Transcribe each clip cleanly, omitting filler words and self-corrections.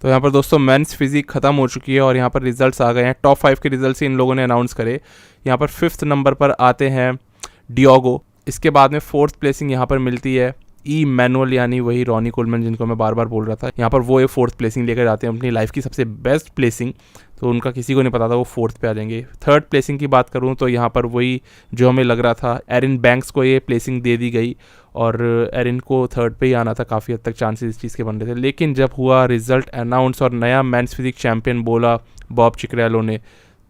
तो यहाँ पर दोस्तों मेंस फिजिक ख़त्म हो चुकी है और यहाँ पर रिजल्ट्स आ गए हैं। टॉप 5 के रिजल्ट्स इन लोगों ने अनाउंस करे। यहाँ पर 5th नंबर पर आते हैं डियोगो। इसके बाद में 4th प्लेसिंग यहाँ पर मिलती है ई मैनुअल, यानी वही रॉनी कोलमैन जिनको मैं बार बार बोल रहा था। यहाँ पर वो ये 4th प्लेसिंग लेकर जाते हैं, अपनी लाइफ की सबसे बेस्ट प्लेसिंग। तो उनका किसी को नहीं पता था वो 4th पे आ जाएंगे। 3rd प्लेसिंग की बात करूँ तो यहाँ पर वही जो हमें लग रहा था, एरिन बैंक्स को ये प्लेसिंग दे दी गई और एरिन को 3rd पे ही आना था। काफ़ी हद तक चांसेस इस चीज़ के बन रहे थे, लेकिन जब हुआ रिजल्ट अनाउंस और नया मेंस फिजिक चैंपियन बोला बॉब चिकरेलो ने,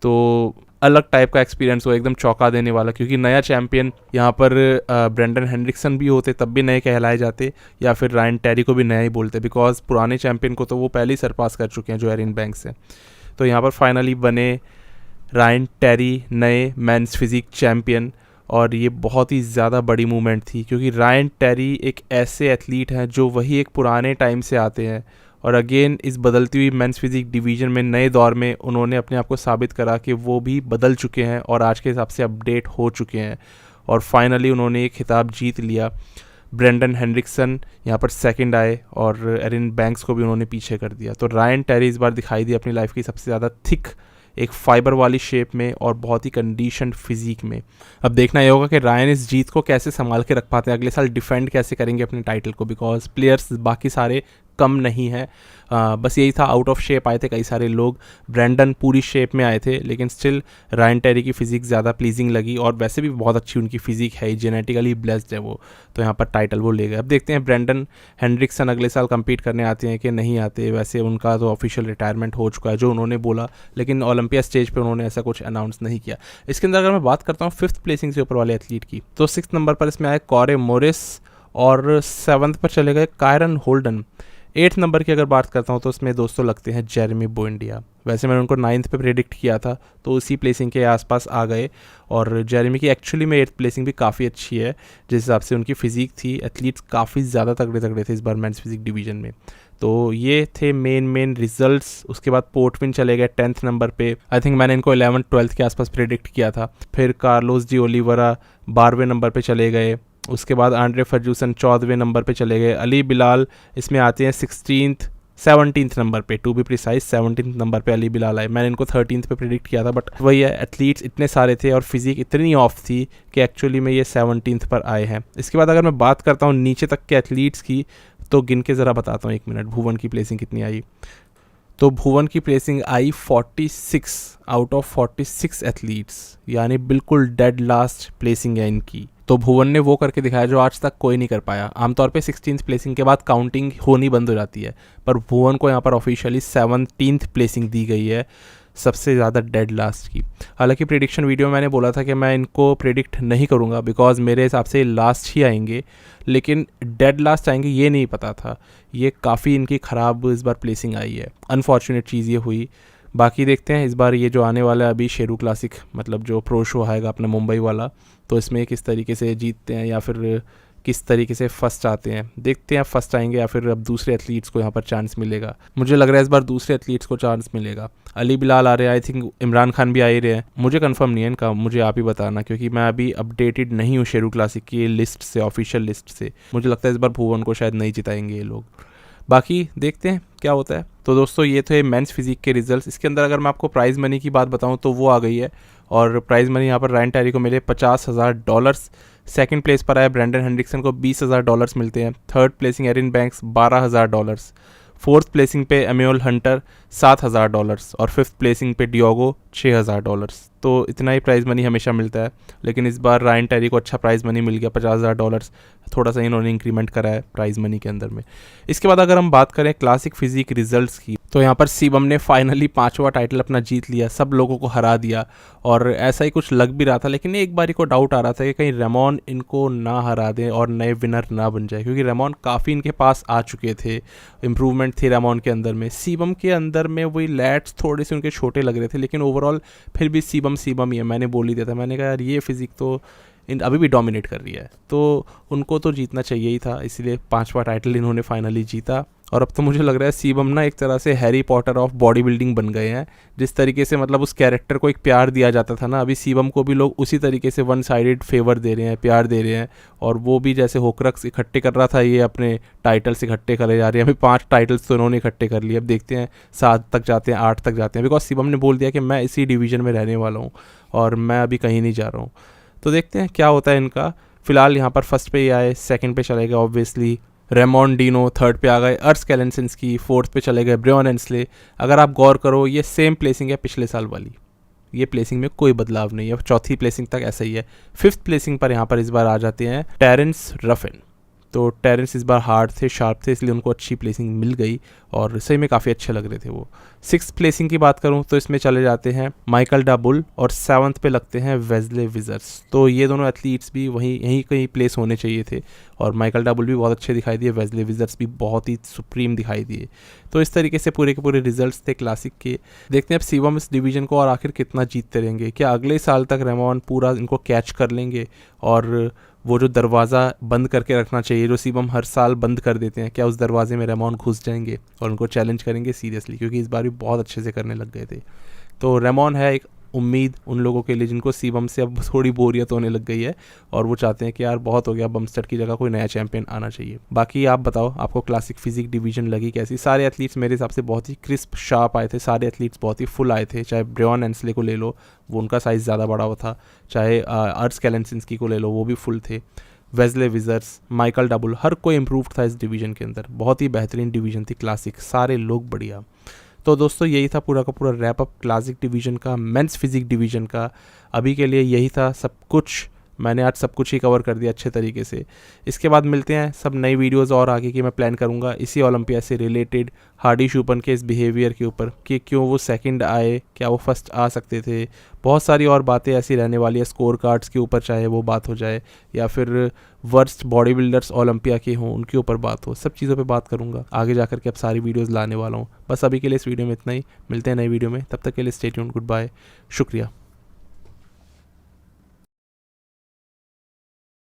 तो अलग टाइप का एक्सपीरियंस हुआ, एकदम चौंका देने वाला। क्योंकि नया चैंपियन यहाँ पर ब्रेंडन हेनरिक्सन भी होते तब भी नए कहलाए जाते, या फिर रायन टेरी को भी नया ही बोलते, बिकॉज पुराने चैंपियन को तो वो पहले ही सरपास कर चुके हैं जो एरिन बैंक्स है। तो यहाँ पर फाइनली बने रायन टेरी नए मेंस फिजिक चैंपियन, और ये बहुत ही ज़्यादा बड़ी मूवमेंट थी क्योंकि रायन टेरी एक ऐसे एथलीट हैं जो वही एक पुराने टाइम से आते हैं, और अगेन इस बदलती हुई मेंस फिजिक डिवीज़न में नए दौर में उन्होंने अपने आप को साबित करा कि वो भी बदल चुके हैं और आज के हिसाब से अपडेट हो चुके हैं, और फाइनली उन्होंने ये खिताब जीत लिया। ब्रेंडन हेनरिक्सन यहाँ पर सेकंड आए और एरिन बैंक्स को भी उन्होंने पीछे कर दिया। तो रायन टेरी इस बार दिखाई दी अपनी लाइफ की सबसे ज़्यादा थिक, एक फाइबर वाली शेप में और बहुत ही कंडीशनड फिजिक में। अब देखना ये होगा कि रायन इस जीत को कैसे संभाल के रख पाते हैं, अगले साल डिफेंड कैसे करेंगे अपने टाइटल को, बिकॉज प्लेयर्स बाकी सारे कम नहीं है। बस यही था, आउट ऑफ शेप आए थे कई सारे लोग, ब्रेंडन पूरी शेप में आए थे, लेकिन स्टिल रायन टेरी की फिजिक ज़्यादा प्लीजिंग लगी, और वैसे भी बहुत अच्छी उनकी फिजिक है, जेनेटिकली ब्लेस्ड है वो, तो यहाँ पर टाइटल वो ले गए। अब देखते हैं ब्रेंडन हेनरिक्सन अगले साल compete करने आते हैं कि नहीं आते। वैसे उनका तो ऑफिशियल रिटायरमेंट हो चुका है जो उन्होंने बोला, लेकिन ओलंपिया स्टेज पे उन्होंने ऐसा कुछ अनाउंस नहीं किया। इसके अंदर अगर मैं बात करता हूँ 5th प्लेसिंग से ऊपर वाले एथलीट की, तो 6th नंबर पर इसमें आए कॉरे मोरिस, और 7th पर चले गए कायरन होल्डन। 8th नंबर की अगर बात करता हूँ तो उसमें दोस्तों लगते हैं जेरेमी बुएंडिया। वैसे मैंने उनको 9th पे प्रेडिक्ट किया था, तो उसी प्लेसिंग के आसपास आ गए, और जेरेमी की एक्चुअली में 8th प्लेसिंग भी काफ़ी अच्छी है जिस हिसाब से उनकी फिजिक थी। एथलीट्स काफ़ी ज़्यादा तगड़े तगड़े थे इस बार मेंस फिजिक डिवीजन में। तो ये थे मेन रिजल्ट्स। उसके बाद पोर्टविन चले गए 10th नंबर पे। आई थिंक मैंने इनको 11th 12th के आसपास प्रेडिक्ट किया था। फिर कार्लोस डी ओलिवेरा 12वें नंबर पे चले गए। उसके बाद आंड्रे फर्जूसन 14वें नंबर पे चले गए। अली बिलाल इसमें आते हैं 17th नंबर पे, to be precise 17th number पे अली बिलाल आए। मैंने इनको 13th पे प्रेडिक्ट किया था, बट वही है, एथलीट्स इतने सारे थे और फिजिक इतनी ऑफ थी कि एक्चुअली में ये 17th पर आए हैं। इसके बाद अगर मैं बात करता हूँ नीचे तक के एथलीट्स की, तो गिन के ज़रा बताता हूँ, 1 मिनट। भुवन की प्लेसिंग कितनी आई? तो भुवन की placing I 46 out of 46 athletes, यानी बिल्कुल डेड लास्ट प्लेसिंग है इनकी। तो भुवन ने वो करके दिखाया जो आज तक कोई नहीं कर पाया। आमतौर पे 16th प्लेसिंग के बाद काउंटिंग होनी बंद हो जाती है, पर भुवन को यहाँ पर ऑफिशियली 17th प्लेसिंग दी गई है, सबसे ज़्यादा डेड लास्ट की। हालांकि प्रेडिक्शन वीडियो में मैंने बोला था कि मैं इनको प्रेडिक्ट नहीं करूँगा बिकॉज मेरे हिसाब से लास्ट ही आएंगे, लेकिन डेड लास्ट आएंगे ये नहीं पता था। ये काफ़ी इनकी ख़राब इस बार प्लेसिंग आई है, अनफॉर्चुनेट चीज़ ये हुई। बाकी देखते हैं इस बार ये जो आने वाला है अभी शेरू क्लासिक, मतलब जो प्रो शो आएगा अपना मुंबई वाला, तो इसमें किस तरीके से जीतते हैं या फिर किस तरीके से फर्स्ट आते हैं। देखते हैं फर्स्ट आएंगे या फिर अब दूसरे एथलीट्स को यहाँ पर चांस मिलेगा। मुझे लग रहा है इस बार दूसरे एथलीट्स को चांस मिलेगा। अली बिलाल आ रहे हैं, आई थिंक इमरान खान भी आ ही रहे हैं। मुझे कंफर्म नहीं है इनका, मुझे आप ही बताना, क्योंकि मैं अभी अपडेटेड नहीं हूँ शेरू क्लासिक की लिस्ट से, ऑफिशियल लिस्ट से। मुझे लगता है इस बार भुवन को शायद नहीं जिताएंगे ये लोग। बाकी देखते हैं क्या होता है। तो दोस्तों ये थे मेंस फिजिक के रिजल्ट्स। इसके अंदर अगर मैं आपको प्राइज़ मनी की बात बताऊं तो वो आ गई है, और प्राइज़ मनी यहाँ पर रायन टेरी को मिले $50,000। सेकंड प्लेस पर आया ब्रेंडन हेनरिक्सन को $20,000 मिलते हैं। Third placing Erin Banks $12,000। Fourth placing पे एम्यूल हंटर $7,000 और फिफ्थ प्लेसिंग पे डियोगो $6,000। तो इतना ही प्राइज़ मनी हमेशा मिलता है, लेकिन इस बार रायन टेरी को अच्छा प्राइज़ मनी मिल गया $50,000। थोड़ा सा इन्होंने इंक्रीमेंट करा है प्राइज़ मनी के अंदर में। इसके बाद अगर हम बात करें क्लासिक फिजिक रिजल्ट्स की, तो यहाँ पर सीबम ने फाइनली 5वां टाइटल अपना जीत लिया, सब लोगों को हरा दिया, और ऐसा ही कुछ लग भी रहा था। लेकिन एक बारी को डाउट आ रहा था कि कहीं रेमॉन इनको ना हरा दें और नए विनर ना बन जाए, क्योंकि रेमॉन काफ़ी इनके पास आ चुके थे, इम्प्रूवमेंट थी रेमॉन के अंदर में। सीबम के अंदर में वही लैट्स थोड़े से उनके छोटे लग रहे थे, लेकिन ओवरऑल फिर भी सीबम ही है। मैंने बोल ही दिया था, मैंने कहा यार ये फिजिक तो अभी भी डोमिनेट कर रही है, तो उनको तो जीतना चाहिए ही था, इसलिए 5वां टाइटल इन्होंने फाइनली जीता। और अब तो मुझे लग रहा है सीबम ना एक तरह से Harry Potter of body building बन गए हैं। जिस तरीके से मतलब उस कैरेक्टर को एक प्यार दिया जाता था ना, अभी सीबम को भी लोग उसी तरीके से वन साइडेड फेवर दे रहे हैं, प्यार दे रहे हैं। और वो भी जैसे होक्रक्स इकट्ठे कर रहा था, ये अपने टाइटल्स इकट्ठे करे जा रहे हैं। अभी 5 टाइटल्स तो उन्होंने इकट्ठे कर लिए। अब देखते हैं 7 तक जाते हैं, 8 तक जाते हैं, बिकॉज सीबम ने बोल दिया कि मैं इसी डिवीज़न में रहने वाला हूँ और मैं अभी कहीं नहीं जा रहा हूँ। तो देखते हैं क्या होता है इनका। फिलहाल यहाँ पर फर्स्ट पे ही आए, सेकंड पे चले गए ऑब्वियसली रेमॉन डीनो, थर्ड पे आ गए अर्स कैलेंसिंस्की, फोर्थ पे चले गए ब्रियन एंसले। अगर आप गौर करो ये सेम प्लेसिंग है पिछले साल वाली, ये प्लेसिंग में कोई बदलाव नहीं है, चौथी प्लेसिंग तक ऐसा ही है। फिफ्थ प्लेसिंग पर यहाँ पर इस बार आ जाते हैं टेरेंस रफिन। तो टेरेंस इस बार हार्ड थे, शार्प थे, इसलिए उनको अच्छी प्लेसिंग मिल गई और सही में काफ़ी अच्छे लग रहे थे वो। सिक्स प्लेसिंग की बात करूं तो इसमें चले जाते हैं माइकल डा बुल और 7th पे लगते हैं वेस्ले विजर्स। तो ये दोनों एथलीट्स भी यहीं कहीं प्लेस होने चाहिए थे और माइकल डा बुल भी बहुत अच्छे दिखाई दिए, वेस्ले विजर्स भी बहुत ही सुप्रीम दिखाई दिए। तो इस तरीके से पूरे के पूरे रिजल्ट्स थे क्लासिक के। देखते हैं अब सीबम इस डिवीज़न को और आखिर कितना जीतते रहेंगे। क्या अगले साल तक रेमॉन पूरा इनको कैच कर लेंगे और वो जो दरवाज़ा बंद करके रखना चाहिए जो सीबम हर साल बंद कर देते हैं, क्या उस दरवाजे में रेमॉन घुस जाएंगे और उनको चैलेंज करेंगे सीरियसली, क्योंकि इस बार भी बहुत अच्छे से करने लग गए थे। तो रेमॉन है एक उम्मीद उन लोगों के लिए जिनको सीबम से अब थोड़ी बोरियत होने लग गई है और वो चाहते हैं कि यार बहुत हो गया, बमस्टड की जगह कोई नया चैंपियन आना चाहिए। बाकी आप बताओ आपको क्लासिक फिजिक डिवीजन लगी कैसी? सारे एथलीट्स मेरे हिसाब से बहुत ही क्रिस्प शार्प आए थे, सारे एथलीट्स बहुत ही फुल आए थे। चाहे ब्रियन एंसले को ले लो, वो उनका साइज़ ज़्यादा बड़ा हुआ था, चाहे अर्स कैलेंसिंस्की को ले लो, वो भी फुल थे, वेस्ले विजर्स, माइकल डा बुल, हर कोई इम्प्रूव था इस डिवीज़न के अंदर। बहुत ही बेहतरीन डिवीज़न थी क्लासिक, सारे लोग बढ़िया। तो दोस्तों यही था पूरा का पूरा रैप अप क्लासिक डिवीज़न का, मेंस फिजिक डिवीज़न का। अभी के लिए यही था सब कुछ, मैंने आज सब कुछ ही कवर कर दिया अच्छे तरीके से। इसके बाद मिलते हैं सब नई वीडियोस और आगे की मैं प्लान करूँगा इसी ओलंपियाड से रिलेटेड, हार्डी शूपन के इस बिहेवियर के ऊपर कि क्यों वो सेकंड आए, क्या वो फर्स्ट आ सकते थे। बहुत सारी और बातें ऐसी रहने वाली है, स्कोर कार्ड्स के ऊपर चाहे वो बात हो जाए या फिर वर्स्ट बॉडी बिल्डर्स ओलंपिया के हों उनके ऊपर बात हो, सब चीज़ों पे बात करूँगा आगे जाकर के। अब सारी वीडियोस लाने वाला हूँ। बस अभी के लिए इस वीडियो में इतना ही, मिलते हैं नई वीडियो में, तब तक के लिए स्टे ट्यून्ड, गुड बाय, शुक्रिया।